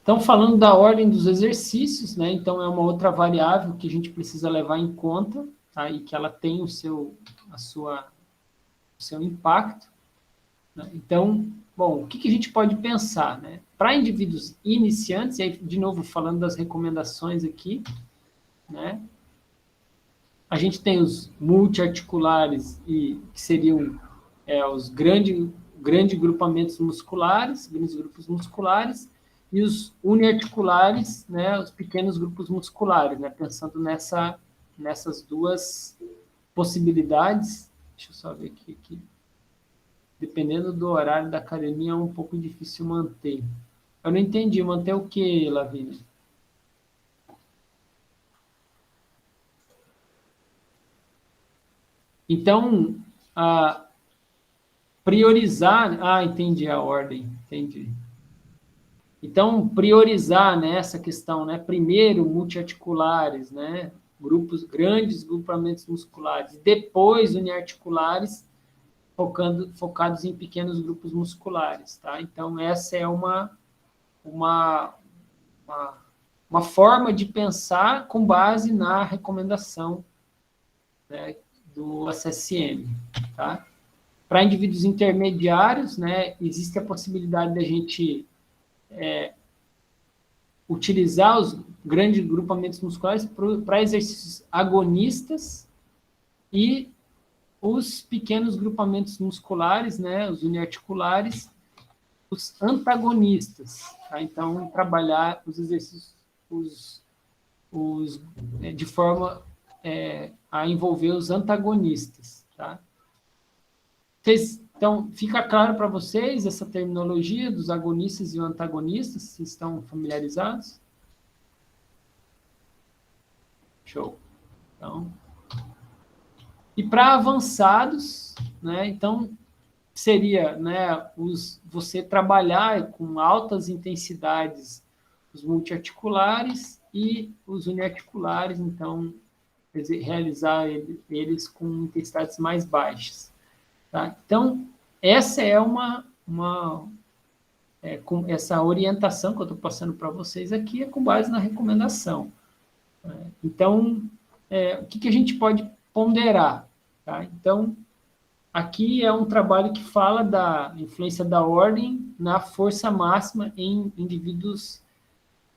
Então, falando da ordem dos exercícios, né? Então, é uma outra variável que a gente precisa levar em conta, tá? E que ela tem o seu impacto, né? Então, bom, o que a gente pode pensar, né? Para indivíduos iniciantes, e aí, de novo, falando das recomendações aqui, né? A gente tem os multiarticulares, que seriam os grandes grupamentos musculares, grandes grupos musculares, e os uniarticulares, né, os pequenos grupos musculares, né, pensando nessas duas possibilidades. Deixa eu só ver aqui. Dependendo do horário da academia, é um pouco difícil manter. Eu não entendi, manter o que, Lavínia? Então, priorizar... Ah, entendi a ordem, entendi. Então, priorizar, né, essa questão, né? Primeiro, multiarticulares, né? Grandes grupamentos musculares, depois uniarticulares, focados em pequenos grupos musculares, tá? Então, essa é uma, uma forma de pensar com base na recomendação, né, do ACSM, tá? Para indivíduos intermediários, né, existe a possibilidade da gente utilizar os grandes grupamentos musculares para exercícios agonistas e os pequenos grupamentos musculares, né, os uniarticulares, os antagonistas. Tá? Então, trabalhar os exercícios de forma a envolver os antagonistas. Tá? Então, fica claro para vocês essa terminologia dos agonistas e antagonistas? Vocês estão familiarizados? Show. Então, e para avançados, né, então, seria, né, você trabalhar com altas intensidades os multiarticulares e os uniarticulares, então, realizar eles com intensidades mais baixas. Tá? Então, essa é com essa orientação que eu estou passando para vocês aqui é com base na recomendação. Então, o que a gente pode ponderar? Tá? Então, aqui é um trabalho que fala da influência da ordem na força máxima em indivíduos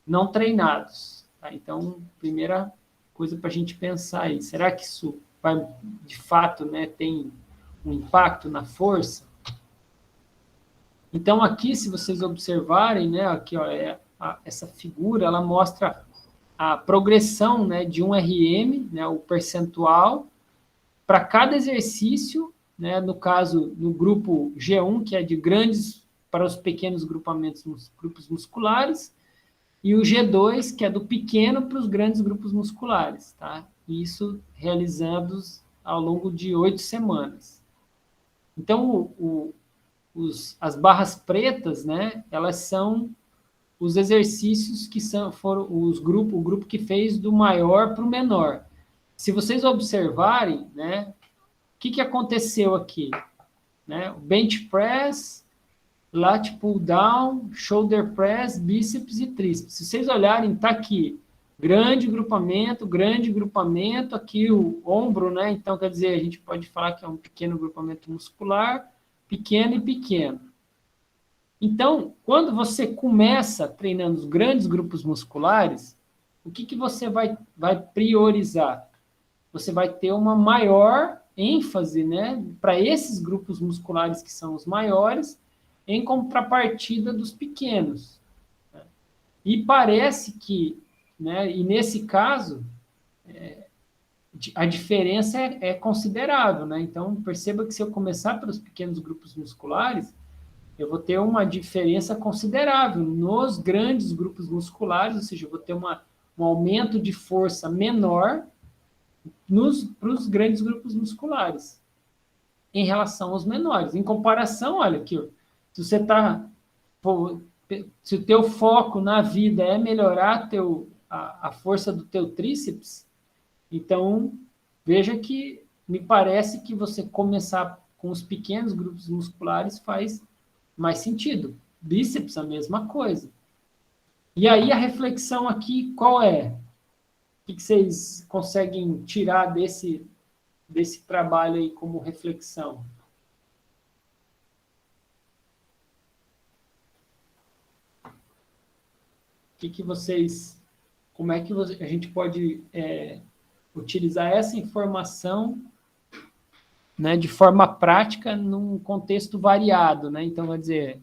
não treinados. Tá? Então, primeira coisa para a gente pensar aí, será que isso vai, de fato, né, tem um impacto na força? Então, aqui, se vocês observarem, né, aqui, ó, essa figura, ela mostra a progressão, né, de um RM, né, o percentual, para cada exercício, né, no caso, no grupo G1, que é de grandes para os pequenos grupos musculares, e o G2, que é do pequeno para os grandes grupos musculares, tá? Isso realizados ao longo de 8 semanas. Então, as barras pretas, né, elas são os exercícios que foram o grupo que fez do maior para o menor. Se vocês observarem, né, o que aconteceu aqui? Né? Bench press, lat pull down, shoulder press, bíceps e tríceps. Se vocês olharem, está aqui grande grupamento, aqui o ombro, né? Então, quer dizer, a gente pode falar que é um pequeno grupamento muscular, pequeno e pequeno. Então, quando você começa treinando os grandes grupos musculares, o que você vai priorizar? Você vai ter uma maior ênfase, né, para esses grupos musculares que são os maiores, em contrapartida dos pequenos. E parece que, né, e nesse caso, a diferença é considerável, né? Então, perceba que se eu começar pelos pequenos grupos musculares, eu vou ter uma diferença considerável nos grandes grupos musculares, ou seja, eu vou ter um aumento de força menor para os grandes grupos musculares, em relação aos menores. Em comparação, olha aqui, se você está... Se o teu foco na vida é melhorar a força do teu tríceps, então, veja que me parece que você começar com os pequenos grupos musculares faz mais sentido. Bíceps, a mesma coisa. E aí a reflexão aqui, qual é? O que vocês conseguem tirar desse trabalho aí como reflexão? Que vocês, como é que a gente pode utilizar essa informação, né, de forma prática num contexto variado, né? Então, quer dizer,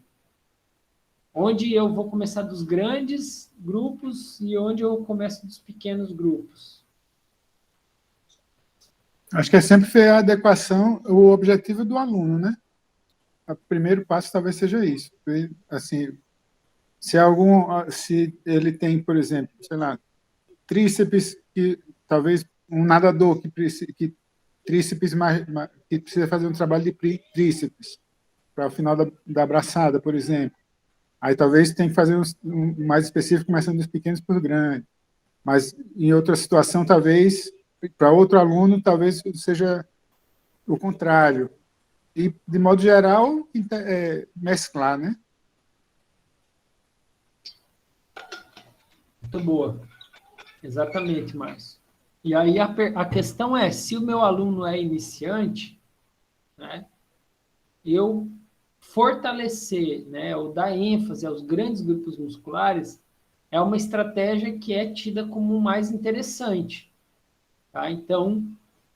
onde eu vou começar dos grandes grupos e onde eu começo dos pequenos grupos. Acho que é sempre ver a adequação, o objetivo do aluno, né? O primeiro passo talvez seja isso. Assim, se ele tem, por exemplo, sei lá, tríceps, que talvez um nadador que tríceps que precisa fazer um trabalho de tríceps para o final da braçada, por exemplo. Aí talvez tem que fazer um mais específico, começando dos pequenos por grandes. Mas em outra situação, talvez, para outro aluno, talvez seja o contrário. E, de modo geral, mesclar, né? Muito boa. Exatamente, Márcio. E aí a questão é, se o meu aluno é iniciante, né, eu fortalecer, né, ou dar ênfase aos grandes grupos musculares é uma estratégia que é tida como mais interessante. Tá? Então,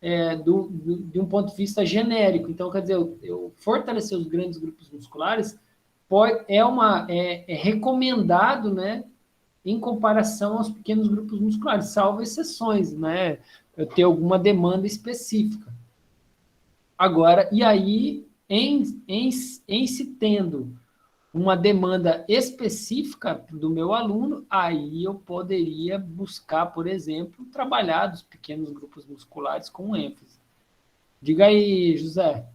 de um ponto de vista genérico. Então, quer dizer, eu fortalecer os grandes grupos musculares é recomendado, né, em comparação aos pequenos grupos musculares, salvo exceções, né? Eu tenho alguma demanda específica. Agora, e aí, em se tendo uma demanda específica do meu aluno, aí eu poderia buscar, por exemplo, trabalhar dos pequenos grupos musculares com ênfase. Diga aí, José.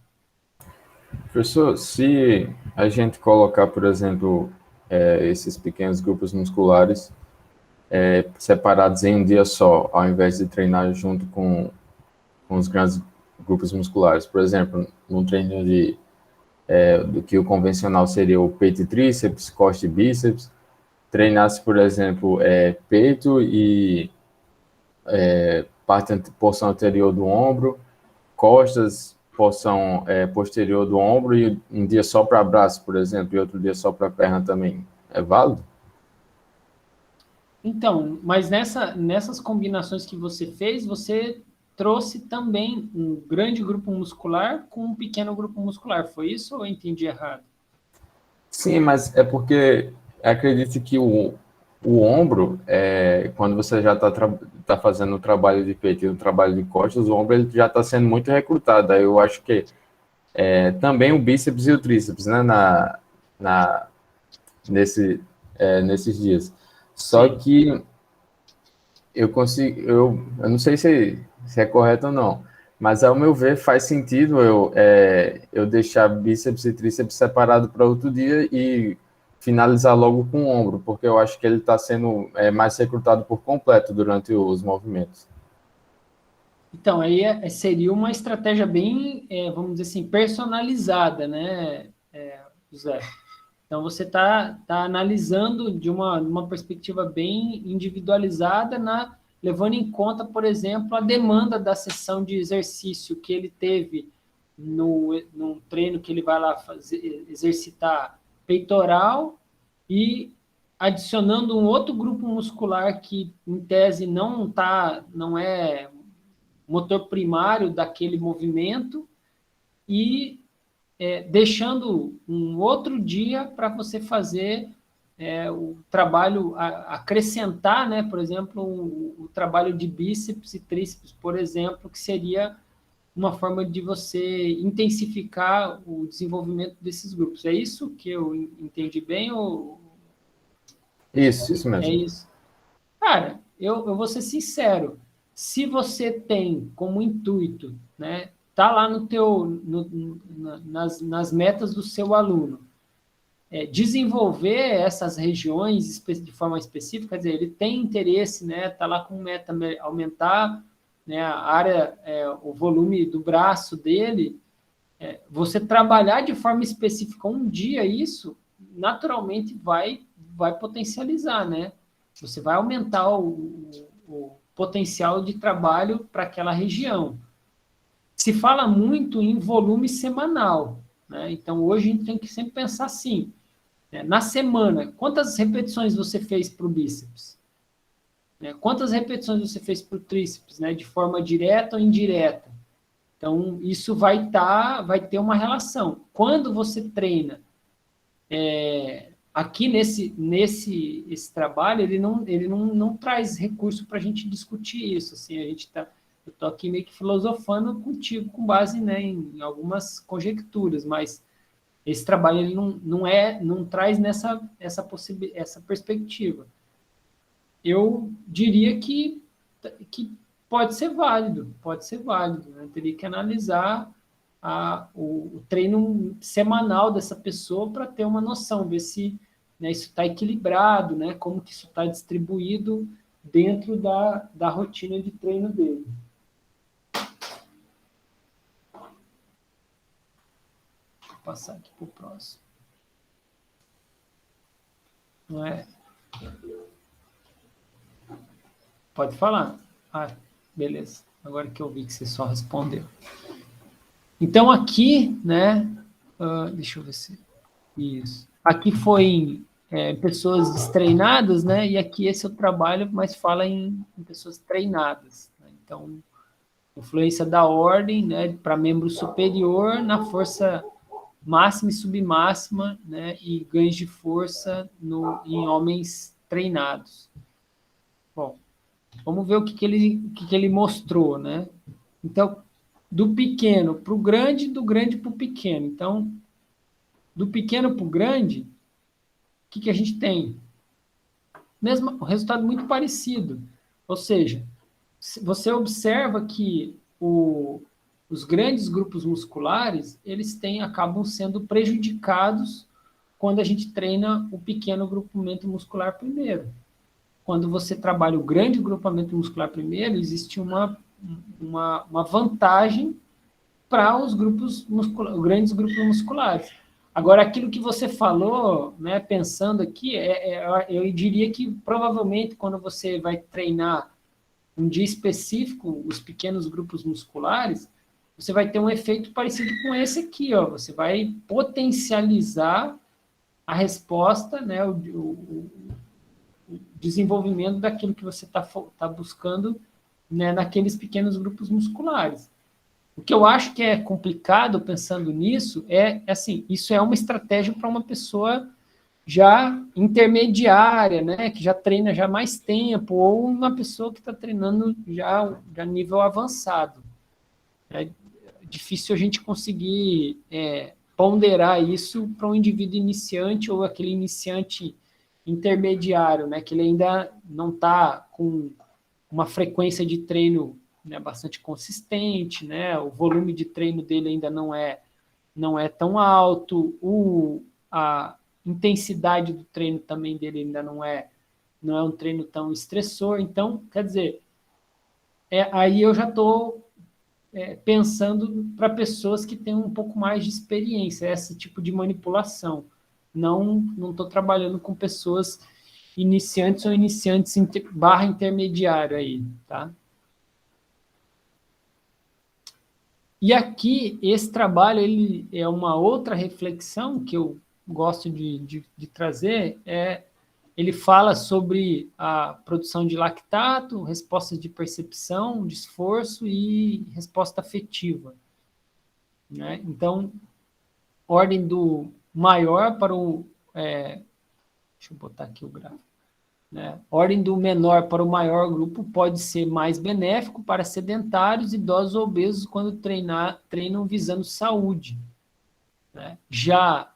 Professor, se a gente colocar, por exemplo, esses pequenos grupos musculares separados em um dia só, ao invés de treinar junto com os grandes grupos musculares, por exemplo, num treino do que o convencional seria o peito e tríceps, costa e bíceps, treinasse, por exemplo, peito e porção anterior do ombro, costas, porção posterior do ombro e um dia só para braço, por exemplo, e outro dia só para perna também. É válido? Então, mas nessas combinações que você fez, você trouxe também um grande grupo muscular com um pequeno grupo muscular. Foi isso ou eu entendi errado? Sim, mas é porque acredito que o ombro, quando você já tá fazendo o trabalho de peito e o trabalho de costas, o ombro ele já está sendo muito recrutado. Aí eu acho que também o bíceps e o tríceps, né, na, nesses dias. Só Sim. que eu não sei se é correto ou não, mas ao meu ver faz sentido eu deixar bíceps e tríceps separado para outro dia e finalizar logo com o ombro, porque eu acho que ele está sendo mais recrutado por completo durante os movimentos. Então, aí seria uma estratégia bem, vamos dizer assim, personalizada, né, José? Então, você está analisando de uma perspectiva bem individualizada, levando em conta, por exemplo, a demanda da sessão de exercício que ele teve num treino que ele vai lá exercitar peitoral e adicionando um outro grupo muscular que, em tese, não é motor primário daquele movimento e deixando um outro dia para você fazer o trabalho, acrescentar, né, por exemplo, o trabalho de bíceps e tríceps, por exemplo, que seria uma forma de você intensificar o desenvolvimento desses grupos. É isso que eu entendi bem? Ou Isso é mesmo. isso? Cara, eu vou ser sincero. Se você tem como intuito, né, tá lá nas metas do seu aluno, desenvolver essas regiões de forma específica, quer dizer, ele tem interesse, né, tá lá com meta aumentar, né, a área, o volume do braço dele, você trabalhar de forma específica um dia isso, naturalmente vai vai potencializar, né? Você vai aumentar o potencial de trabalho para aquela região. Se fala muito em volume semanal, né? Então, hoje a gente tem que sempre pensar assim, né? Na semana, quantas repetições você fez para o bíceps? Né? Quantas repetições você fez para o tríceps, né? De forma direta ou indireta? Então, isso vai ter uma relação. Quando você treina, aqui esse trabalho, ele não traz recurso para a gente discutir isso. Assim, eu estou aqui meio que filosofando contigo com base, né, em algumas conjecturas, mas esse trabalho ele não traz essa perspectiva. Eu diria que pode ser válido, né? Teria que analisar o treino semanal dessa pessoa para ter uma noção, ver se, né, isso está equilibrado, né, como que isso está distribuído dentro da rotina de treino dele. Vou passar aqui para o próximo. Não é? Pode falar. Beleza. Agora que eu vi que você só respondeu. Então, aqui, né, deixa eu ver se... Isso. Aqui foi pessoas destreinadas, né, e aqui esse é o trabalho, mas fala em pessoas treinadas. Né? Então, influência da ordem, né, para membro superior na força máxima e submáxima, né, e ganhos de força em homens treinados. Bom, vamos ver o que ele mostrou, né? Então, do pequeno para o grande, do grande para o pequeno. Então, do pequeno para o grande, o que a gente tem? Um resultado muito parecido. Ou seja, você observa que os grandes grupos musculares, eles acabam sendo prejudicados quando a gente treina o pequeno grupamento muscular primeiro. Quando você trabalha o grande grupamento muscular primeiro, existe uma vantagem para os grandes grupos musculares. Agora, aquilo que você falou, né, pensando aqui, eu diria que provavelmente quando você vai treinar um dia específico, os pequenos grupos musculares, você vai ter um efeito parecido com esse aqui, ó. Você vai potencializar a resposta, né, o desenvolvimento daquilo que você tá buscando, né, naqueles pequenos grupos musculares. O que eu acho que é complicado pensando nisso assim, isso é uma estratégia para uma pessoa já intermediária, né, que já treina já há mais tempo, ou uma pessoa que está treinando já nível avançado. É difícil a gente conseguir ponderar isso para um indivíduo iniciante ou aquele iniciante intermediário, né, que ele ainda não está com uma frequência de treino, né, bastante consistente, né, o volume de treino dele ainda não é tão alto, a intensidade do treino também dele ainda não é um treino tão estressor. Então, quer dizer, aí eu já estou pensando para pessoas que têm um pouco mais de experiência, esse tipo de manipulação. Não estou trabalhando com pessoas iniciantes ou iniciantes / intermediário aí, tá? E aqui, esse trabalho, ele é uma outra reflexão que eu gosto de trazer, ele fala sobre a produção de lactato, respostas de percepção, de esforço e resposta afetiva. Né? Então, ordem do maior para o... deixa eu botar aqui o gráfico. Né? Ordem do menor para o maior grupo pode ser mais benéfico para sedentários, idosos ou obesos quando treinam visando saúde. Né? Já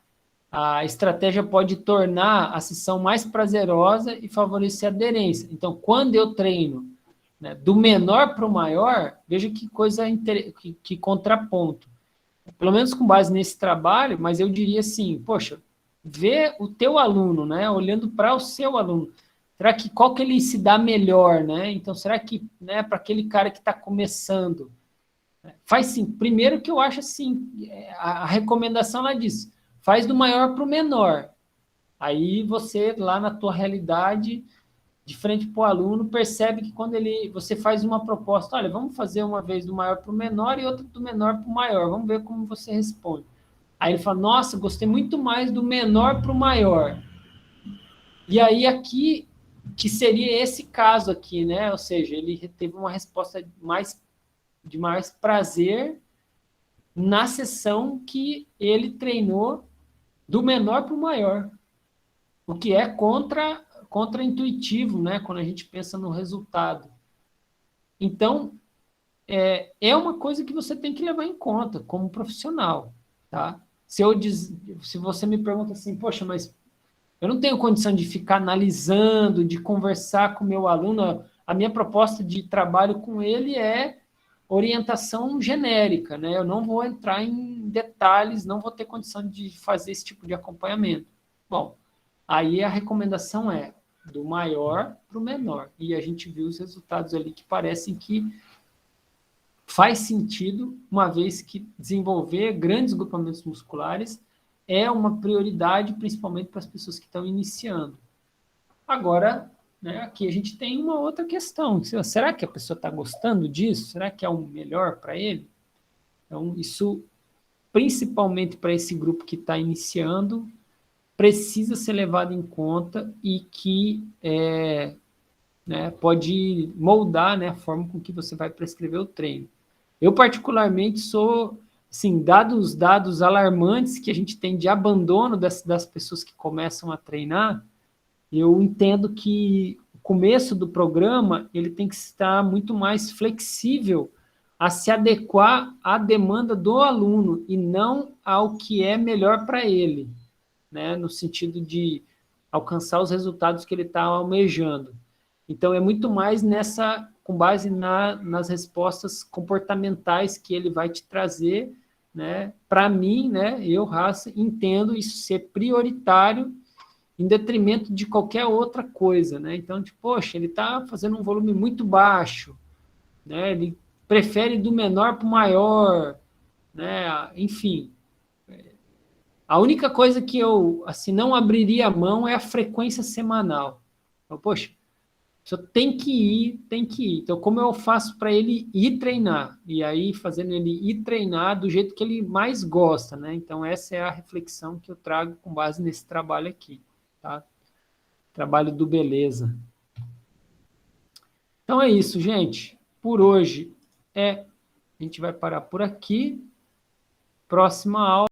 a estratégia pode tornar a sessão mais prazerosa e favorecer a aderência. Então, quando eu treino, né, do menor para o maior, veja que coisa que contraponto. Pelo menos com base nesse trabalho, mas eu diria assim, poxa, vê o teu aluno, né, olhando para o seu aluno. Será que qual que ele se dá melhor, né? Então, será que, né, para aquele cara que está começando, faz sim. Primeiro que eu acho assim, a recomendação lá diz, faz do maior para o menor. Aí você, lá na tua realidade, de frente para o aluno, percebe que quando você faz uma proposta, olha, vamos fazer uma vez do maior para o menor e outra do menor para o maior, vamos ver como você responde. Aí ele fala, nossa, gostei muito mais do menor para o maior. E aí aqui, que seria esse caso aqui, né? Ou seja, ele teve uma resposta de mais prazer na sessão que ele treinou do menor para o maior, o que é contra-intuitivo, né? Quando a gente pensa no resultado. Então, é uma coisa que você tem que levar em conta como profissional, tá? Se você me pergunta assim, poxa, mas eu não tenho condição de ficar analisando, de conversar com o meu aluno, a minha proposta de trabalho com ele é orientação genérica, né? Eu não vou entrar em detalhes, não vou ter condição de fazer esse tipo de acompanhamento. Bom, aí a recomendação é do maior para o menor. E a gente viu os resultados ali que parecem que faz sentido, uma vez que desenvolver grandes grupamentos musculares é uma prioridade, principalmente para as pessoas que estão iniciando. Agora, né, aqui a gente tem uma outra questão. Será que a pessoa está gostando disso? Será que é o melhor para ele? Então, isso, principalmente para esse grupo que está iniciando, precisa ser levado em conta e que né, pode moldar, né, a forma com que você vai prescrever o treino. Eu, particularmente, sou, assim, dados os dados alarmantes que a gente tem de abandono das pessoas que começam a treinar, eu entendo que o começo do programa ele tem que estar muito mais flexível a se adequar à demanda do aluno e não ao que é melhor para ele, né, no sentido de alcançar os resultados que ele está almejando. Então, é muito mais com base nas respostas comportamentais que ele vai te trazer, né? Para mim, né, eu, Raça, entendo isso ser prioritário em detrimento de qualquer outra coisa, né? Então, tipo, poxa, ele está fazendo um volume muito baixo, né? Ele prefere do menor para o maior, né? Enfim, a única coisa que eu, assim, não abriria a mão é a frequência semanal. Então, poxa, só tem que ir, tem que ir. Então, como eu faço para ele ir treinar? E aí, fazendo ele ir treinar do jeito que ele mais gosta, né? Então, essa é a reflexão que eu trago com base nesse trabalho aqui, tá? Trabalho do Beleza. Então, é isso, gente. Por hoje, a gente vai parar por aqui. Próxima aula.